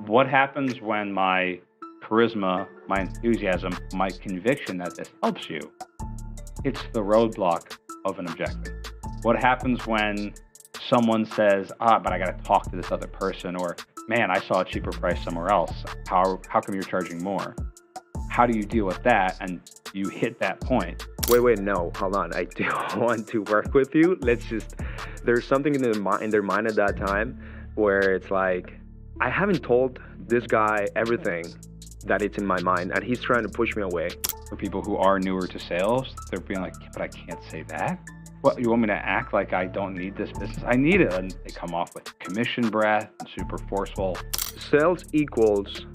What happens when my charisma, my enthusiasm, my conviction that this helps you hits the roadblock of an objection? What happens when someone says, but I got to talk to this other person, or man, I saw a cheaper price somewhere else. How come you're charging more? How do you deal with that? And you hit that point. Wait, no, hold on. I do want to work with you. There's something in their mind at that time where it's like, I haven't told this guy everything that it's in my mind, and he's trying to push me away. For people who are newer to sales, they're being like, but I can't say that. What, you want me to act like I don't need this business? I need it. And they come off with commission breath and super forceful. Sales equals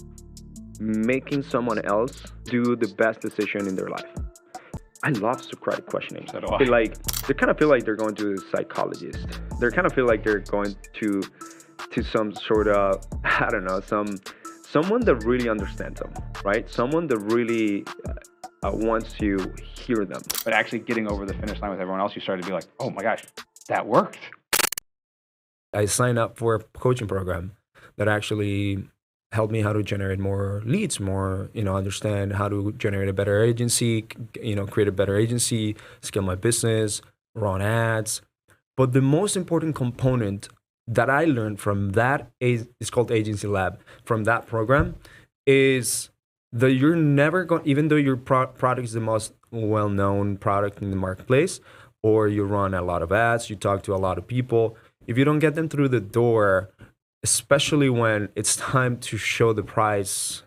making someone else do the best decision in their life. I love Socratic questioning. So do I. They kind of feel like they're going to a psychologist. They kind of feel like they're going to some sort of, I don't know, someone that really understands them, right? Someone that really wants to hear them. But actually getting over the finish line with everyone else, you started to be like, oh my gosh, that worked. I signed up for a coaching program that actually helped me how to generate more leads, understand how to generate a better agency, create a better agency, scale my business, run ads. But the most important component that I learned from that is called Agency Lab, from that program, is that you're never going, even though your product is the most well-known product in the marketplace, or you run a lot of ads, you talk to a lot of people, if you don't get them through the door, especially when it's time to show the price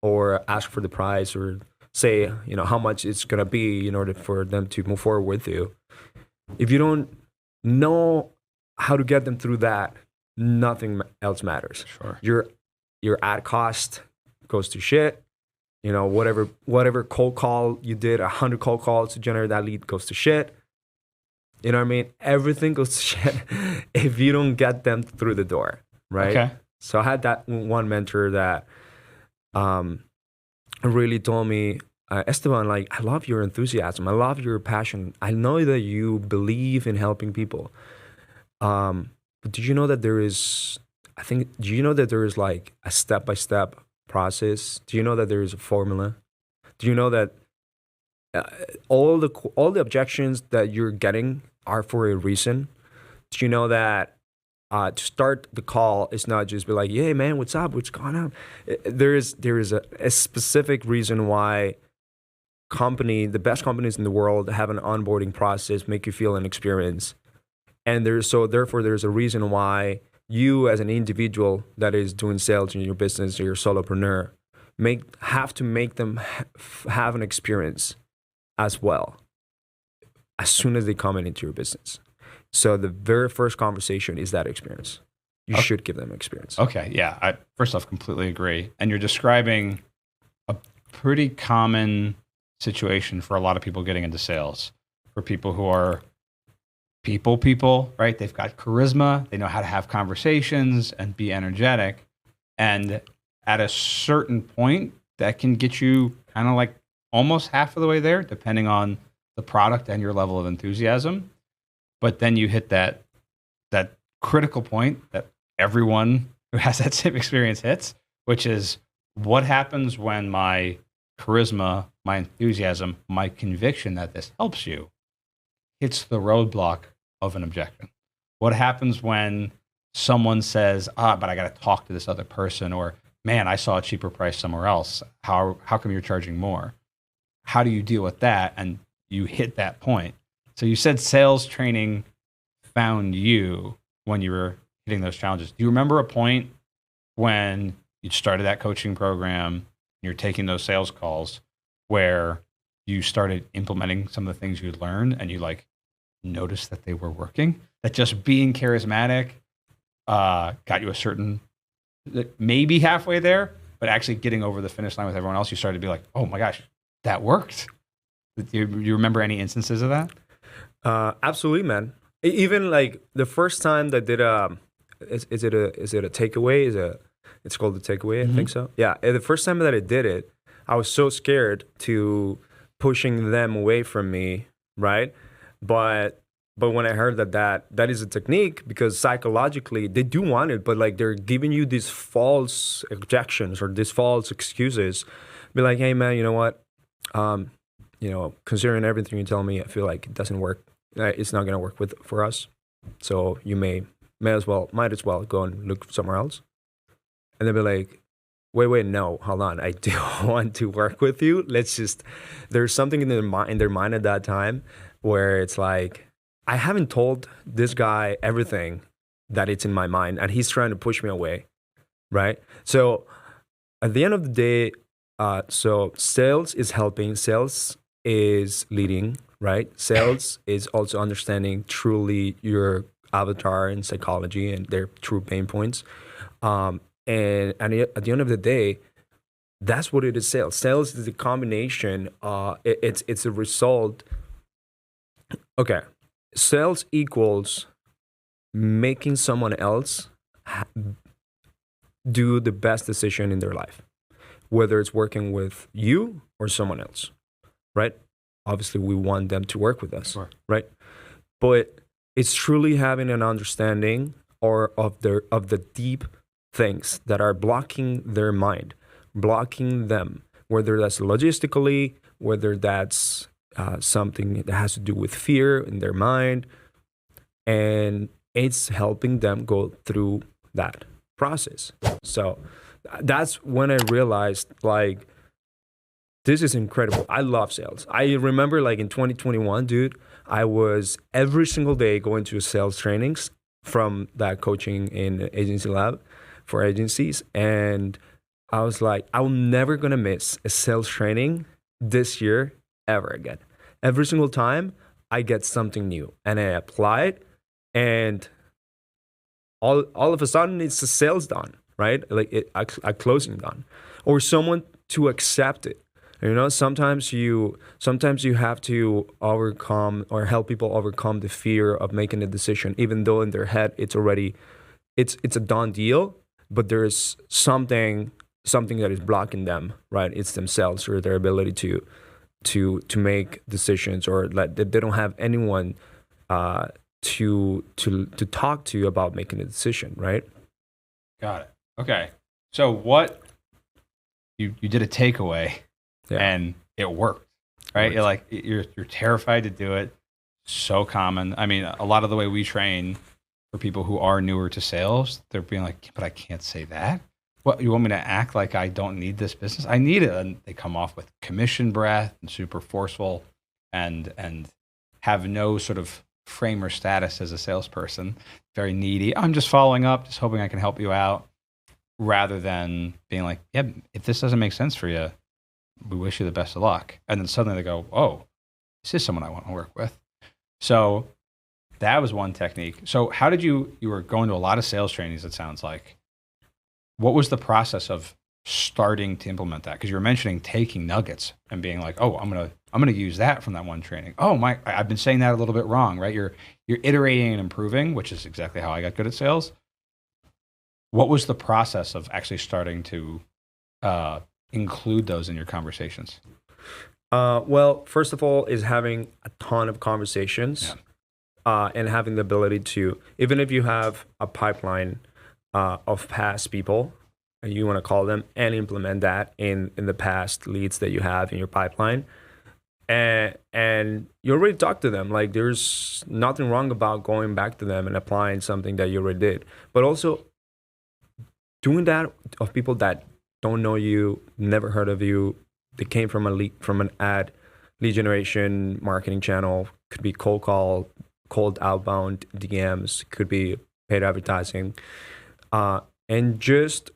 or ask for the price or say, how much it's going to be in order for them to move forward with you. If you don't know how to get them through that, nothing else matters. Sure. Your ad cost goes to shit. Whatever cold call you did, 100 cold calls to generate that lead goes to shit. You know what I mean? Everything goes to shit if you don't get them through the door, right? Okay. So I had that one mentor that really told me, Esteban, I love your enthusiasm. I love your passion. I know that you believe in helping people. But did you know that there is like a step-by-step process? Do you know that there is a formula? Do you know that all the objections that you're getting are for a reason? Do you know that to start the call is not just be like, "Hey man, what's up? What's going on?" There is a specific reason why the best companies in the world have an onboarding process, make you feel an experience. And therefore there's a reason why you as an individual that is doing sales in your business or you're a solopreneur have to make them have an experience as well as soon as they come into your business. So the very first conversation is that experience. You should give them experience. Okay, yeah. I first off completely agree. And you're describing a pretty common situation for a lot of people getting into sales, for people who are people, right? They've got charisma. They know how to have conversations and be energetic. And at a certain point, that can get you kind of like almost half of the way there, depending on the product and your level of enthusiasm. But then you hit that critical point that everyone who has that same experience hits, which is what happens when my charisma, my enthusiasm, my conviction that this helps you hits the roadblock of an objection. What happens when someone says, but I got to talk to this other person, or man, I saw a cheaper price somewhere else. How come you're charging more? How do you deal with that? And you hit that point. So you said sales training found you when you were hitting those challenges. Do you remember a point when you started that coaching program, you're taking those sales calls, where you started implementing some of the things you learned and you noticed that they were working? That just being charismatic got you a certain, maybe halfway there, but actually getting over the finish line with everyone else, you started to be like, oh my gosh, that worked. Do you remember any instances of that? Absolutely, man. Even the first time that I did is it a takeaway? It's called the takeaway, I think so. Yeah, the first time that I did it, I was so scared to pushing them away from me, right? But But when I heard that is a technique, because psychologically they do want it, but like they're giving you these false objections or these false excuses. Be like, hey man, you know what? Considering everything you tell me, I feel like it doesn't work. It's not gonna work for us. So you might as well go and look somewhere else. And they'll be like, wait, no, hold on. I do want to work with you. There's something in their mind at that time where it's like, I haven't told this guy everything that it's in my mind, and he's trying to push me away, right? So at the end of the day, so sales is helping, sales is leading, right? Sales is also understanding truly your avatar and psychology and their true pain points. And at the end of the day, that's what it is. Sales is a combination. It's a result. Okay. Sales equals making someone else do the best decision in their life, whether it's working with you or someone else, right? Obviously, we want them to work with us, Sure. right? But it's truly having an understanding of the deep things that are blocking their mind, blocking them, whether that's logistically, whether that's something that has to do with fear in their mind, and it's helping them go through that process. So that's when I realized, like, this is incredible. I love sales. I remember, like, in 2021, dude, I was every single day going to sales trainings from that coaching in Agency Lab for agencies, and I was like, I'm never gonna miss a sales training this year ever again. Every single time I get something new and I apply it, and all of a sudden it's a sales done, right? Like a closing done, or someone to accept it. You know, sometimes you have to overcome or help people overcome the fear of making a decision, even though in their head it's a done deal, but there's something that is blocking them, right? It's themselves or their ability to make decisions, or like they don't have anyone to talk to about making a decision, right? Got it. Okay. So what you did a takeaway, and it worked, right? You're like, you're terrified to do it. So common. I mean, a lot of the way we train for people who are newer to sales, they're being like, but I can't say that. What, you want me to act like I don't need this business? I need it. And they come off with commission breath and super forceful and have no sort of frame or status as a salesperson. Very needy. I'm just following up, just hoping I can help you out, rather than being like, yeah, if this doesn't make sense for you, we wish you the best of luck. And then suddenly they go, oh, this is someone I want to work with. So that was one technique. So how did you were going to a lot of sales trainings, it sounds like. What was the process of starting to implement that? Because you were mentioning taking nuggets and being like, oh, I'm gonna use that from that one training. Oh, I've been saying that a little bit wrong, right? You're iterating and improving, which is exactly how I got good at sales. What was the process of actually starting to include those in your conversations? Well, first of all, is having a ton of conversations, and having the ability to, even if you have a pipeline of past people, you want to call them, and implement that in the past leads that you have in your pipeline, and you already talked to them. Like, there's nothing wrong about going back to them and applying something that you already did, but also doing that of people that don't know you, never heard of you. They came from an ad lead generation marketing channel. Could be cold outbound DMs. Could be paid advertising, and just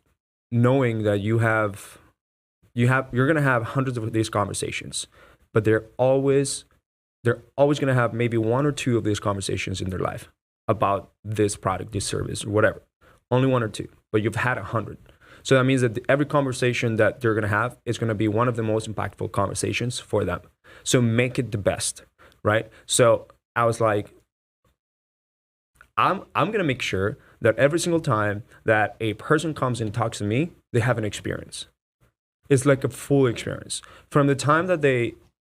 knowing that you're gonna have hundreds of these conversations, but they're always gonna have maybe one or two of these conversations in their life about this product, this service, or whatever. Only one or two, but you've had 100. So that means that every conversation that they're gonna have is gonna be one of the most impactful conversations for them. So make it the best, right? So I was like, I'm gonna make sure that every single time that a person comes and talks to me, they have an experience. It's like a full experience. From the time that they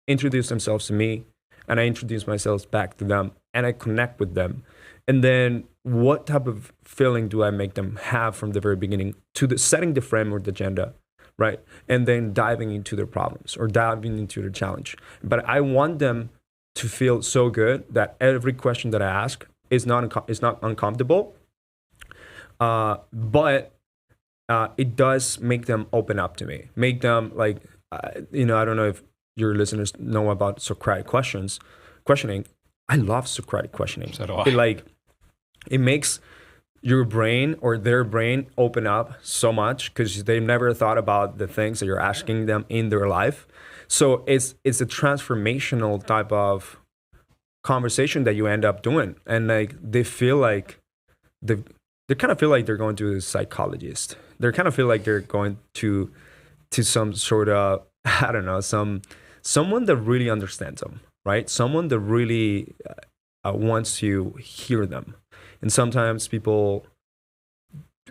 introduce themselves to me, and I introduce myself back to them, and I connect with them. And then what type of feeling do I make them have from the very beginning to the setting the framework, the agenda, right? And then diving into their problems or diving into their challenge. But I want them to feel so good that every question that I ask is not uncomfortable, but it does make them open up to me, make them like, I don't know if your listeners know about Socratic questioning. I love Socratic questioning. So do I. It makes your brain or their brain open up so much because they've never thought about the things that you're asking them in their life. So it's a transformational type of conversation that you end up doing, and like they feel like they kind of feel like they're going to a psychologist. They kind of feel like they're going to some sort of, I don't know, someone that really understands them, right? Someone that really wants to hear them. And sometimes people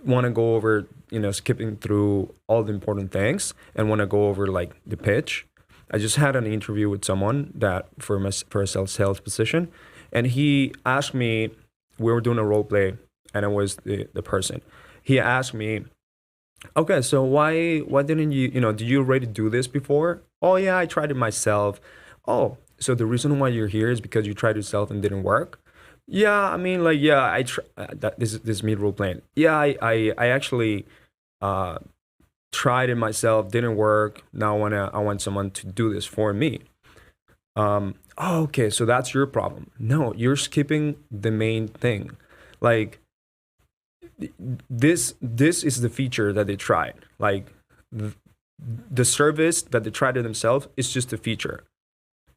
want to go over, skipping through all the important things and want to go over like the pitch. I just had an interview with someone that for a sales position, and he asked me, we were doing a role play, and I was the person. He asked me, okay, so why didn't you, did you already do this before? Oh yeah, I tried it myself. Oh, so the reason why you're here is because you tried it yourself and didn't work? Yeah, I mean, like, yeah, this is me role playing. Yeah, I actually tried it myself, didn't work. Now I want someone to do this for me. Oh, okay, so that's your problem. No, you're skipping the main thing. Like, this is the feature that they tried. Like, the service that they tried it themselves is just a feature.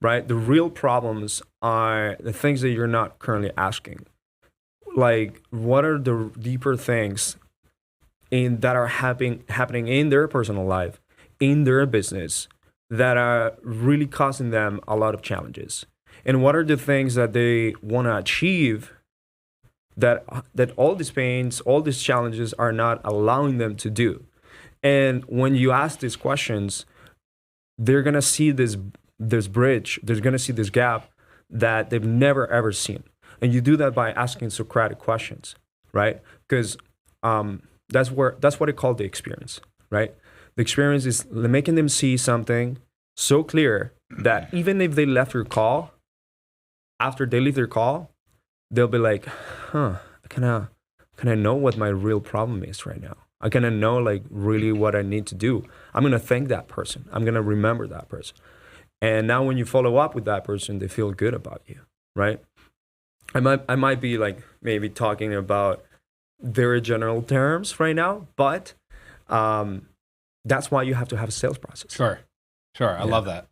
Right? The real problems are the things that you're not currently asking. Like, what are the deeper things that are happening in their personal life, in their business, that are really causing them a lot of challenges? And what are the things that they want to achieve that all these pains, all these challenges are not allowing them to do? And when you ask these questions, they're going to see this bridge, they're going to see this gap that they've never ever seen. And you do that by asking Socratic questions, right? Because that's what I call the experience, right? The experience is making them see something so clear that even if they left your call, after they leave their call, they'll be like, can I know what my real problem is right now? I kind of know like really what I need to do. I'm going to thank that person. I'm going to remember that person. And now when you follow up with that person, they feel good about you, right? I might be like maybe talking about very general terms right now, but that's why you have to have a sales process. Sure. I love that.